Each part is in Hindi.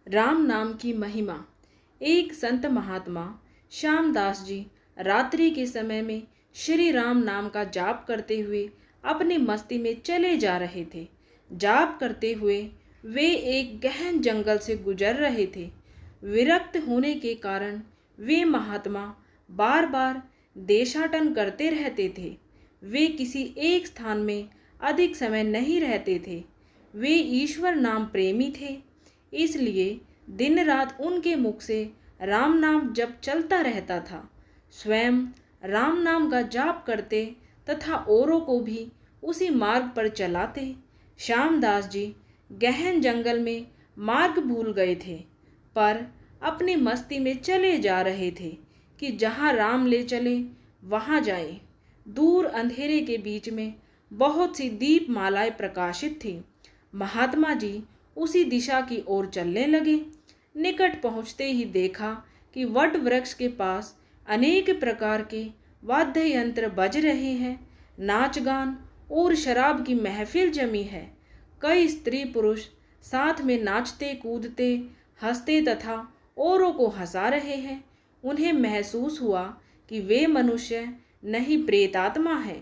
राम नाम की महिमा। एक संत महात्मा श्यामदास जी रात्रि के समय में श्री राम नाम का जाप करते हुए अपनी मस्ती में चले जा रहे थे। जाप करते हुए वे एक गहन जंगल से गुजर रहे थे। विरक्त होने के कारण वे महात्मा बार बार देशाटन करते रहते थे। वे किसी एक स्थान में अधिक समय नहीं रहते थे। वे ईश्वर नाम प्रेमी थे, इसलिए दिन रात उनके मुख से राम नाम जप चलता रहता था। स्वयं राम नाम का जाप करते तथा औरों को भी उसी मार्ग पर चलाते। श्यामदास जी गहन जंगल में मार्ग भूल गए थे, पर अपनी मस्ती में चले जा रहे थे कि जहाँ राम ले चले वहाँ जाए। दूर अंधेरे के बीच में बहुत सी दीप मालाएं प्रकाशित थी। महात्मा जी उसी दिशा की ओर चलने लगे। निकट पहुँचते ही देखा कि वट वृक्ष के पास अनेक प्रकार के वाद्य यंत्र बज रहे हैं। नाच गान और शराब की महफिल जमी है। कई स्त्री पुरुष साथ में नाचते कूदते हंसते तथा औरों को हंसा रहे हैं। उन्हें महसूस हुआ कि वे मनुष्य नहीं प्रेतात्मा है।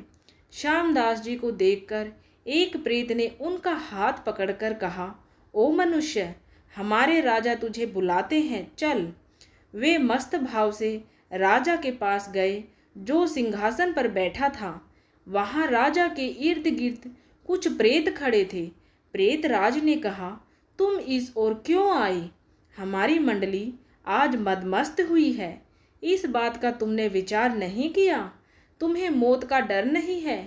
श्यामदास जी को देखकर एक प्रेत ने उनका हाथ पकड़कर कहा, ओ मनुष्य, हमारे राजा तुझे बुलाते हैं, चल। वे मस्त भाव से राजा के पास गए जो सिंहासन पर बैठा था। वहां राजा के इर्द गिर्द कुछ प्रेत खड़े थे। प्रेत राज ने कहा, तुम इस ओर क्यों आई? हमारी मंडली आज मदमस्त हुई है। इस बात का तुमने विचार नहीं किया? तुम्हें मौत का डर नहीं है?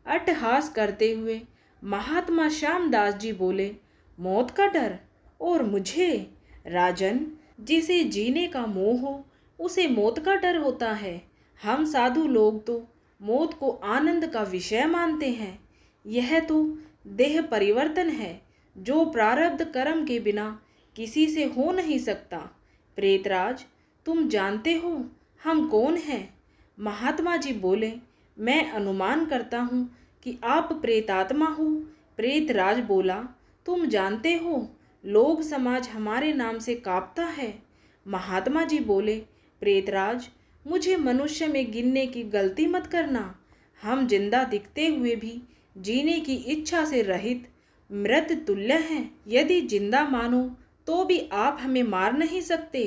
अट्टहास करते हुए महात्मा श्यामदास जी बोले, मौत का डर? और मुझे? राजन, जिसे जीने का मोह हो उसे मौत का डर होता है। हम साधु लोग तो मौत को आनंद का विषय मानते हैं। यह तो देह परिवर्तन है जो प्रारब्ध कर्म के बिना किसी से हो नहीं सकता। प्रेतराज, तुम जानते हो हम कौन हैं? महात्मा जी बोले, मैं अनुमान करता हूँ कि आप प्रेतात्मा हो। प्रेतराज बोला, तुम जानते हो लोग समाज हमारे नाम से कांपता है। महात्मा जी बोले, प्रेतराज, मुझे मनुष्य में गिनने की गलती मत करना। हम जिंदा दिखते हुए भी जीने की इच्छा से रहित मृत तुल्य हैं। यदि जिंदा मानो तो भी आप हमें मार नहीं सकते।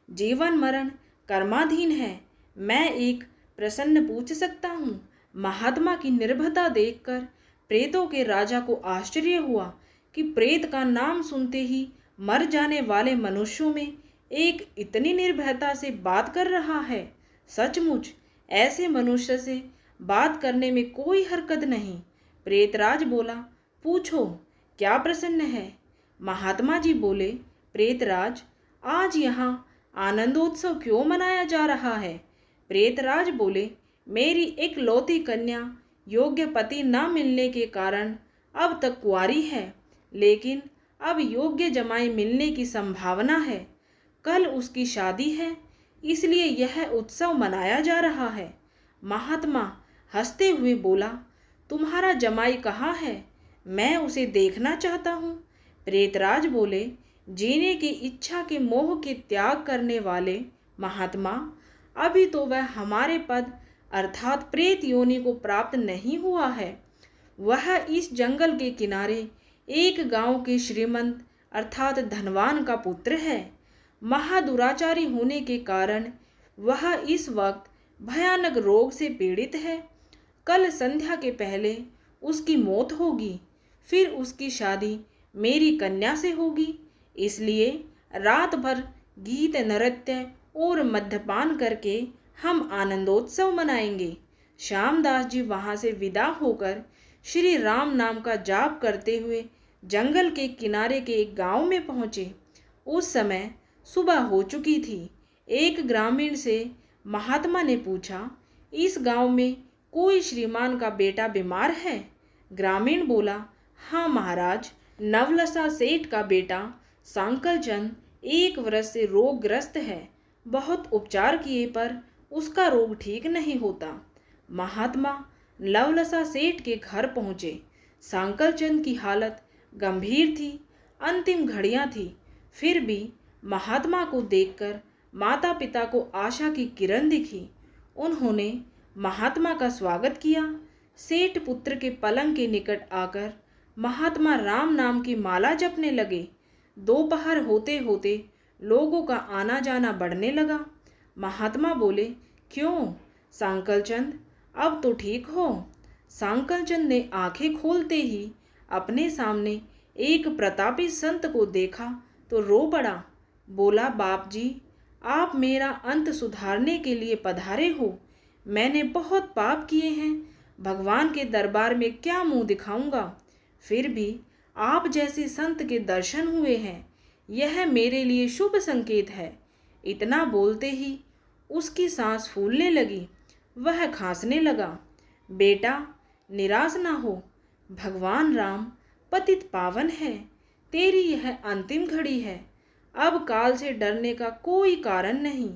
जीवन मरण कर्माधीन है। मैं एक प्रश्न पूछ सकता हूँ? महात्मा की निर्भयता देखकर प्रेतों के राजा को आश्चर्य हुआ कि प्रेत का नाम सुनते ही मर जाने वाले मनुष्यों में एक इतनी निर्भयता से बात कर रहा है। सचमुच ऐसे मनुष्य से बात करने में कोई हरकत नहीं। प्रेतराज बोला, पूछो क्या प्रश्न है? महात्मा जी बोले, प्रेतराज, आज यहाँ आनंदोत्सव क्यों मनाया जा रहा है? प्रेतराज बोले, मेरी एक लौती कन्या योग्य पति न मिलने के कारण अब तक कुंवारी है, लेकिन अब योग्य जमाई मिलने की संभावना है। कल उसकी शादी है, इसलिए यह उत्सव मनाया जा रहा है। महात्मा हंसते हुए बोला, तुम्हारा जमाई कहाँ है? मैं उसे देखना चाहता हूँ। प्रेतराज बोले, जीने की इच्छा के मोह के त्याग करने वाले महात्मा, अभी तो वह हमारे पद अर्थात प्रेत योनि को प्राप्त नहीं हुआ है। वह इस जंगल के किनारे एक गांव के श्रीमंत अर्थात धनवान का पुत्र है। महादुराचारी होने के कारण वह इस वक्त भयानक रोग से पीड़ित है। कल संध्या के पहले उसकी मौत होगी, फिर उसकी शादी मेरी कन्या से होगी। इसलिए रात भर गीत नृत्य और मद्यपान करके हम आनंदोत्सव मनाएंगे। श्यामदास जी वहाँ से विदा होकर श्री राम नाम का जाप करते हुए जंगल के किनारे के एक गांव में पहुँचे। उस समय सुबह हो चुकी थी। एक ग्रामीण से महात्मा ने पूछा, इस गांव में कोई श्रीमान का बेटा बीमार है? ग्रामीण बोला, हाँ महाराज, नवलसा सेठ का बेटा सांकलचंद 1 वर्ष से रोगग्रस्त है। बहुत उपचार किए पर उसका रोग ठीक नहीं होता। महात्मा नवलसा सेठ के घर पहुँचे। सांकलचंद की हालत गंभीर थी। अंतिम घड़ियां थी। फिर भी महात्मा को देखकर माता पिता को आशा की किरण दिखी। उन्होंने महात्मा का स्वागत किया। सेठ पुत्र के पलंग के निकट आकर महात्मा राम नाम की माला जपने लगे। दोपहर होते होते लोगों का आना जाना बढ़ने लगा। महात्मा बोले, क्यों सांकलचंद, अब तो ठीक हो? सांकलचंद ने आंखें खोलते ही अपने सामने एक प्रतापी संत को देखा तो रो पड़ा। बोला, बाप जी, आप मेरा अंत सुधारने के लिए पधारे हो। मैंने बहुत पाप किए हैं, भगवान के दरबार में क्या मुंह दिखाऊंगा। फिर भी आप जैसे संत के दर्शन हुए हैं, यह मेरे लिए शुभ संकेत है। इतना बोलते ही उसकी सांस फूलने लगी, वह खांसने लगा। बेटा, निराश ना हो, भगवान राम पतित पावन है। तेरी यह अंतिम घड़ी है। अब काल से डरने का कोई कारण नहीं।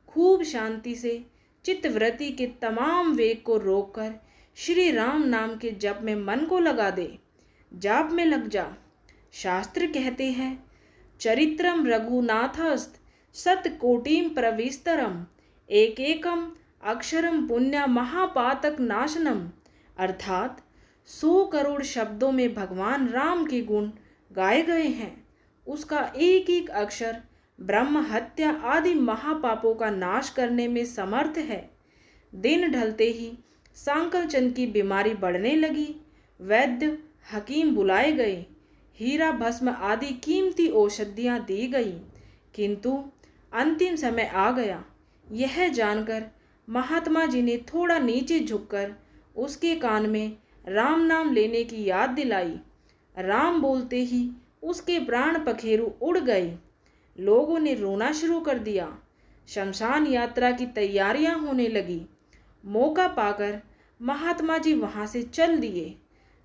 खूब शांति से चित्तवृत्ति के तमाम वेग को रोककर श्री राम नाम के जप में मन को लगा दे। जाप में लग जा। शास्त्र कहते हैं, चरित्रम रघुनाथस्त सतकोटिम प्रविस्तरम एकेकम अक्षरम पुण्य महापातक नाशनम। अर्थात 100 करोड़ शब्दों में भगवान राम के गुण गाए गए हैं। उसका एक एक अक्षर ब्रह्म हत्या आदि महापापों का नाश करने में समर्थ है। दिन ढलते ही सांकलचंद की बीमारी बढ़ने लगी। वैद्य हकीम बुलाए गए, हीरा भस्म आदि कीमती औषधियाँ दी गई, किंतु अंतिम समय आ गया। यह जानकर महात्मा जी ने थोड़ा नीचे झुककर उसके कान में राम नाम लेने की याद दिलाई। राम बोलते ही उसके प्राण पखेरु उड़ गए। लोगों ने रोना शुरू कर दिया। शमशान यात्रा की तैयारियां होने लगी। मौका पाकर महात्मा जी वहां से चल दिए।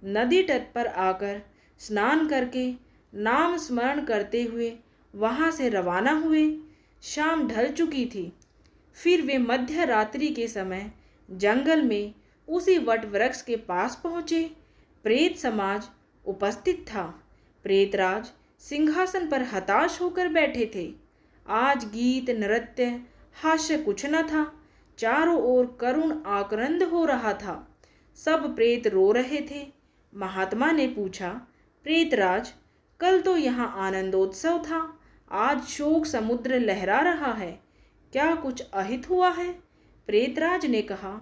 नदी तट पर आकर स्नान करके नाम स्मरण करते हुए वहां से रवाना हुए। शाम ढल चुकी थी। फिर वे मध्य रात्रि के समय जंगल में उसी वट वृक्ष के पास पहुँचे। प्रेत समाज उपस्थित था। प्रेतराज सिंहासन पर हताश होकर बैठे थे। आज गीत नृत्य हास्य कुछ न था। चारों ओर करुण आक्रंद हो रहा था। सब प्रेत रो रहे थे। महात्मा ने पूछा, प्रेतराज, कल तो यहाँ आनंदोत्सव था, आज शोक समुद्र लहरा रहा है, क्या कुछ अहित हुआ है? प्रेतराज ने कहा,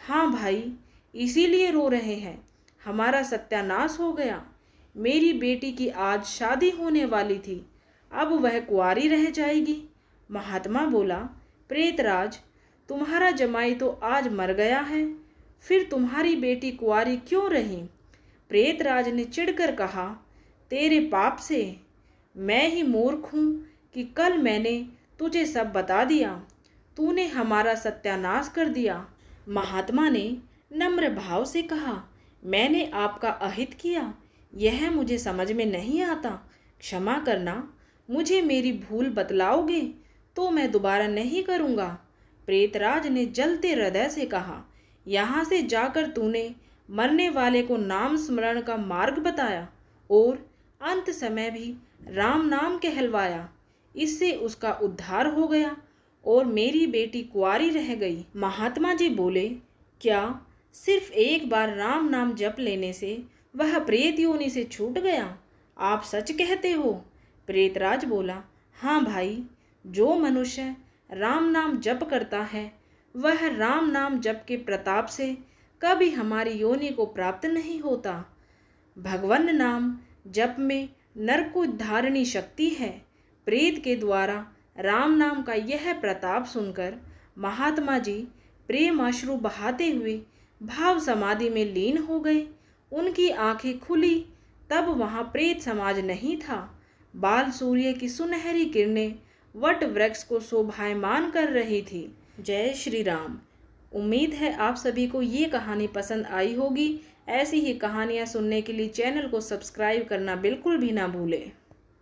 हाँ भाई, इसीलिए रो रहे हैं। हमारा सत्यानाश हो गया। मेरी बेटी की आज शादी होने वाली थी, अब वह कुंवारी रह जाएगी। महात्मा बोला, प्रेतराज, तुम्हारा जमाई तो आज मर गया है, फिर तुम्हारी बेटी कुंवारी क्यों रही? प्रेतराज ने चिढ़कर कहा, तेरे पाप से। मैं ही मूर्ख हूँ कि कल मैंने तुझे सब बता दिया, तूने हमारा सत्यानाश कर दिया। महात्मा ने नम्र भाव से कहा, मैंने आपका अहित किया, यह मुझे समझ में नहीं आता, क्षमा करना। मुझे मेरी भूल बतलाओगे तो मैं दोबारा नहीं करूँगा। प्रेतराज ने जलते हृदय से कहा, यहाँ से जाकर तूने मरने वाले को नाम स्मरण का मार्ग बताया और अंत समय भी राम नाम कहलवाया। इससे उसका उद्धार हो गया और मेरी बेटी कुंवारी रह गई। महात्मा जी बोले, क्या सिर्फ एक बार राम नाम जप लेने से वह प्रेत योनि से छूट गया? आप सच कहते हो? प्रेतराज बोला, हाँ भाई, जो मनुष्य राम नाम जप करता है वह राम नाम जप के प्रताप से कभी हमारी योनि को प्राप्त नहीं होता। भगवान नाम जप में नरक उद्धारणी शक्ति है। प्रेत के द्वारा राम नाम का यह प्रताप सुनकर महात्मा जी प्रेम अश्रु बहाते हुए भाव समाधि में लीन हो गए। उनकी आंखें खुली तब वहां प्रेत समाज नहीं था। बाल सूर्य की सुनहरी किरणें वट वृक्ष को शोभायमान कर रही थी। जय श्री राम। उम्मीद है आप सभी को ये कहानी पसंद आई होगी। ऐसी ही कहानियाँ सुनने के लिए चैनल को सब्सक्राइब करना बिल्कुल भी ना भूलें।